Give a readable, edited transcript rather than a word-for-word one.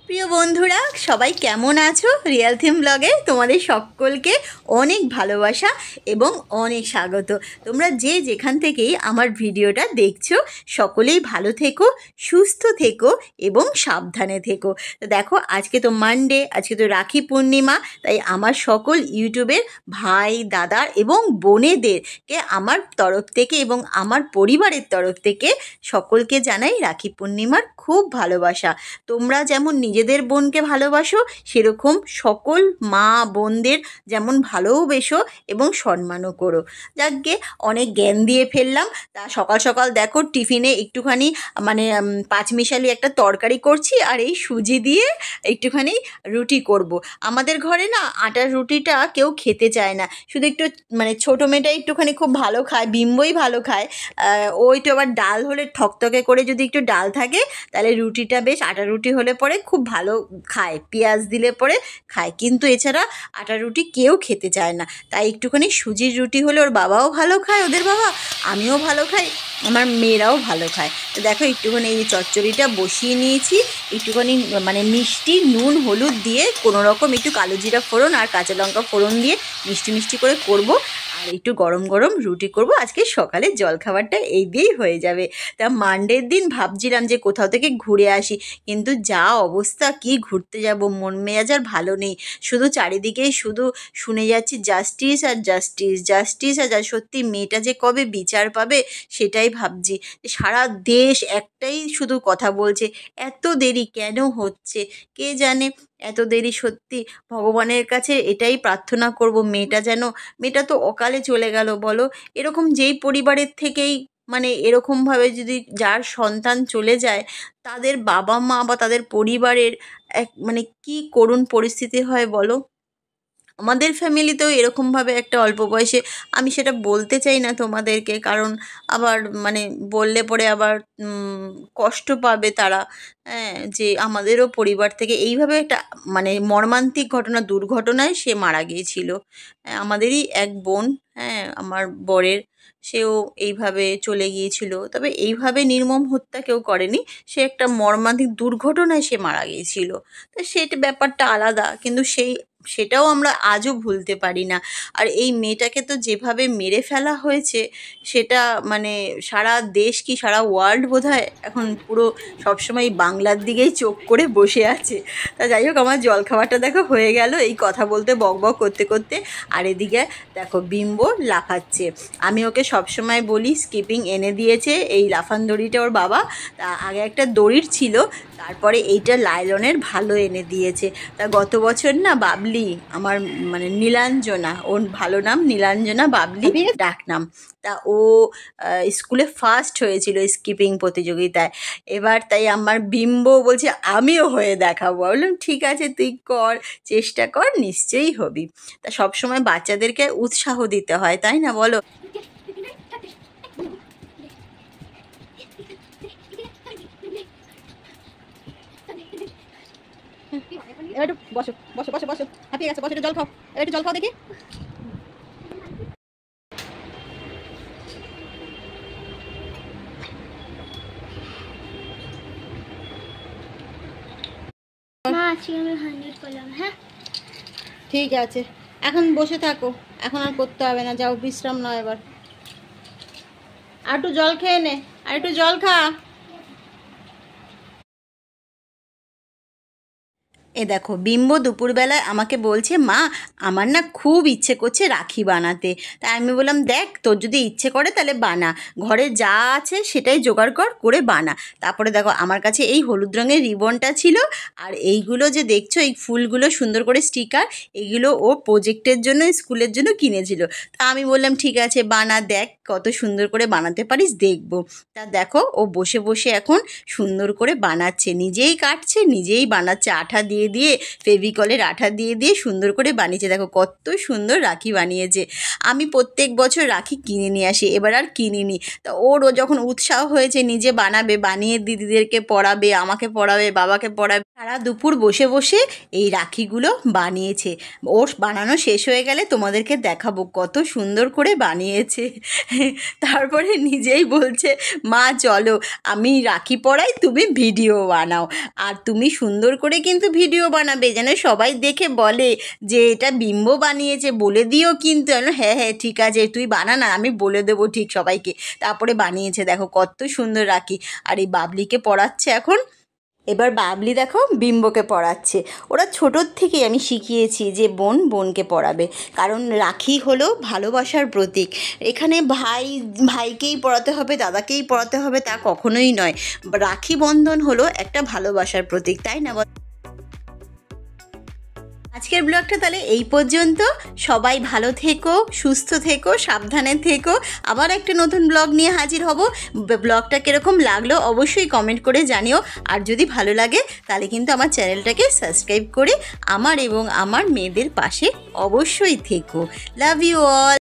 প্রিয় বন্ধুরা, সবাই কেমন আছো? রিয়েল থিম ব্লগে তোমাদের সকলকে অনেক ভালোবাসা এবং অনেক স্বাগত। তোমরা যে যেখান থেকেই আমার ভিডিওটা দেখছো সকলেই ভালো থেকো, সুস্থ থেকো এবং সাবধানে থেকো। তো দেখো, আজকে তো মানডে, আজকে তো রাখি পূর্ণিমা। তাই আমার সকল ইউটিউবের ভাই, দাদা এবং বোনেদেরকে আমার তরফ থেকে এবং আমার পরিবারের তরফ থেকে সকলকে জানাই রাখি পূর্ণিমার খুব ভালোবাসা। তোমরা যেমন নিজেদের বোনকে ভালোবাসো, সেরকম সকল মা বোনদের যেমন ভালোবেসো এবং সম্মানও করো। যাকগে, অনেক জ্ঞান দিয়ে ফেললাম। তা সকাল সকাল দেখো, টিফিনে একটুখানি পাঁচমিশালি একটা তরকারি করছি, আর এই সুজি দিয়ে একটুখানি রুটি করব। আমাদের ঘরে না আটার রুটিটা কেউ খেতে চায় না, শুধু একটু ছোটো মেয়েটা একটুখানি খুব ভালো খায়, বিম্বই ভালো খায়। ওই তো আবার ডাল হলে ঠকঠকে করে যদি একটু ডাল থাকে, তাহলে রুটিটা বেশ, আটা রুটি হলে পরে খুব ভালো খায়, পেঁয়াজ দিলে পরে খায়। কিন্তু এছাড়া আটা রুটি কেউ খেতে চায় না। তাই একটুখানি সুজির রুটি হলে ওর বাবাও ভালো খায়, ওদের বাবা, আমিও ভালো খাই, আমার মেয়েরাও ভালো খায়। তো দেখো, একটুখানি এই চচ্চড়িটা বসিয়ে নিয়েছি, একটুখানি মিষ্টি, নুন, হলুদ দিয়ে কোনো রকম একটু কালো জিরা ফোড়ন আর কাঁচা লঙ্কা ফোড়ন দিয়ে মিষ্টি মিষ্টি করে করব। আর একটু গরম গরম রুটি করব। আজকে সকালের জলখাবারটা এই দিয়েই হয়ে যাবে। তা মানডের দিন ভাবছিলাম যে কোথাও থেকে ঘুরে আসি, কিন্তু যা অবস্থা, কি ঘুরতে যাব, মন মেজাজ আর ভালো নেই। শুধু চারিদিকেই শুধু শুনে যাচ্ছি জাস্টিস আর জাস্টিস, জাস্টিস আর সত্যি মেয়েটা যে কবে বিচার পাবে সেটাই ভাবছি। সারা দেশ একটাই শুধু কথা বলছে, এত দেরি কেন হচ্ছে কে জানে, এত দেরি। সত্যি ভগবানের কাছে এটাই প্রার্থনা করব, মেয়েটা তো অকালে চলে গেল বলো। এরকম যেই পরিবারের থেকেই এরকমভাবে যদি যার সন্তান চলে যায়, তাদের বাবা মা বা তাদের পরিবারের এক কী করুণ পরিস্থিতি হয় বলো। আমাদের ফ্যামিলিতেও এরকমভাবে একটা অল্প বয়সে, আমি সেটা বলতে চাই না তোমাদেরকে, কারণ আবার বললে পরে আবার কষ্ট পাবে তারা। হ্যাঁ, যে আমাদেরও পরিবার থেকে এইভাবে একটা মর্মান্তিক ঘটনা, দুর্ঘটনায় সে মারা গিয়েছিল। আমাদেরই এক বোন, হ্যাঁ, আমার বরের, সেও এইভাবে চলে গিয়েছিল। তবে এইভাবে নির্মম হত্যা কেউ করেনি, সে একটা মর্মান্তিক দুর্ঘটনায় সে মারা গিয়েছিল। তো সেটা ব্যাপারটা আলাদা, কিন্তু সেটাও আমরা আজও ভুলতে পারি না। আর এই মেয়েটাকে তো যেভাবে মেরে ফেলা হয়েছে, সেটা সারা দেশ কি সারা ওয়ার্ল্ড বোধহয় এখন পুরো সবসময় বাংলার দিকেই চোখ করে বসে আছে। তা যাই হোক, আমার জলখাবারটা দেখো হয়ে গেল, এই কথা বলতে বক বক করতে করতে। আর এদিকে দেখো, বিম্বো লাফাচ্ছে। আমি ওকে সবসময় বলি, স্কিপিং এনে দিয়েছে এই লাফান দড়িটা ওর বাবা। তা আগে একটা দড়ির ছিল, তারপরে এইটা লাইলনের ভালো এনে দিয়েছে। তা গত বছর না বাবলি, আমার নীলাঞ্জনা, ওর ভালো নাম নীলাঞ্জনা, বাবলি ডাক নাম। তা ও স্কুলে ফার্স্ট হয়েছিল স্কিপিং প্রতিযোগিতায়। এবার তাই আমার বিম্বো বলছে আমিও হয়ে দেখাবো। বললাম ঠিক আছে, তুই কর, চেষ্টা কর, নিশ্চয়ই হবি। তা সবসময় বাচ্চাদেরকে উৎসাহ দিতে হয়, তাই না বলো। এবার একটু বসো বসো বসো বসো, হাঁপিয়ে গেছে, বসো, একটু জল খাও, এবার একটু জল খাও দেখি। হ্যাঁ ঠিক আছে, এখন বসে থাকো, এখন আর করতে হবে না, যাও বিশ্রাম নাও এবার। আর একটু জল খেয়ে নে, আর একটু জল খা। এ দেখো, বিম্বো দুপুরবেলায় আমাকে বলছে, মা আমার না খুব ইচ্ছে করছে রাখি বানাতে। তাই আমি বললাম, দেখ তোর যদি ইচ্ছে করে তাহলে বানা, ঘরে যা আছে সেটাই জোগাড় করে বানা। তারপরে দেখো, আমার কাছে এই হলুদ রঙের রিবনটা ছিল, আর এইগুলো যে দেখছো, এই ফুলগুলো সুন্দর করে স্টিকার, এগুলো ও প্রজেক্টের জন্য, স্কুলের জন্য কিনেছিল। তা আমি বললাম ঠিক আছে বানা, দেখ কত সুন্দর করে বানাতে পারিস, দেখবো। তা দেখো, ও বসে বসে এখন সুন্দর করে বানাচ্ছে, নিজেই কাটছে, নিজেই বানাচ্ছে, আঠা দিয়ে দিয়ে ফেভিকলের আঠা দিয়ে দিয়ে সুন্দর করে বানিয়েছে। দেখো কত সুন্দর রাখি বানিয়েছে। আমি প্রত্যেক বছর রাখি কিনে নিয়ে আসি, এবার আর কিনিনি। তো ওরও যখন উৎসাহ হয়েছে নিজে বানাবে, বানিয়ে দিদিদেরকে পড়াবে, আমাকে পড়াবে, বাবাকে পড়াবে, সারা দুপুর বসে বসে এই রাখিগুলো বানিয়েছে। ওর বানানো শেষ হয়ে গেলে তোমাদেরকে দেখাবো কত সুন্দর করে বানিয়েছে। তারপরে নিজেই বলছে, মা চলো আমি রাখি পড়াই, তুমি ভিডিও বানাও। আর তুমি সুন্দর করে কিন্তু ভিডিও বানাবে, যেন সবাই দেখে বলে যে এটা বিম্ব বানিয়েছে, বলে দিও কিন্তু। হ্যাঁ হ্যাঁ ঠিক আছে, তুই বানা না, আমি বলে দেবো ঠিক সবাইকে। তারপরে বানিয়েছে, দেখো কত সুন্দর রাখি। আর এই বাবলিকে পড়াচ্ছে এখন। এবার বাবলি দেখো বিম্বকে পড়াচ্ছে। ওরা ছোটোর থেকেই আমি শিখিয়েছি যে বোন বোনকে পড়াবে, কারণ রাখি হলো ভালোবাসার প্রতীক। এখানে ভাইকেই পড়াতে হবে, দাদাকেই পড়াতে হবে তা কখনোই নয়। রাখি বন্ধন হলো একটা ভালোবাসার প্রতীক, তাই না? আজকের ব্লগটা তাহলে এই পর্যন্ত। সবাই ভালো থেকো, সুস্থ থেকো, সাবধানে থেকো। আবার একটা নতুন ব্লগ নিয়ে হাজির হব। ব্লগটা কীরকম লাগলো অবশ্যই কমেন্ট করে জানিও। আর যদি ভালো লাগে তাহলে কিন্তু আমার চ্যানেলটাকে সাবস্ক্রাইব করে আমার এবং আমার মেয়েদের পাশে অবশ্যই থেকো। Love you all.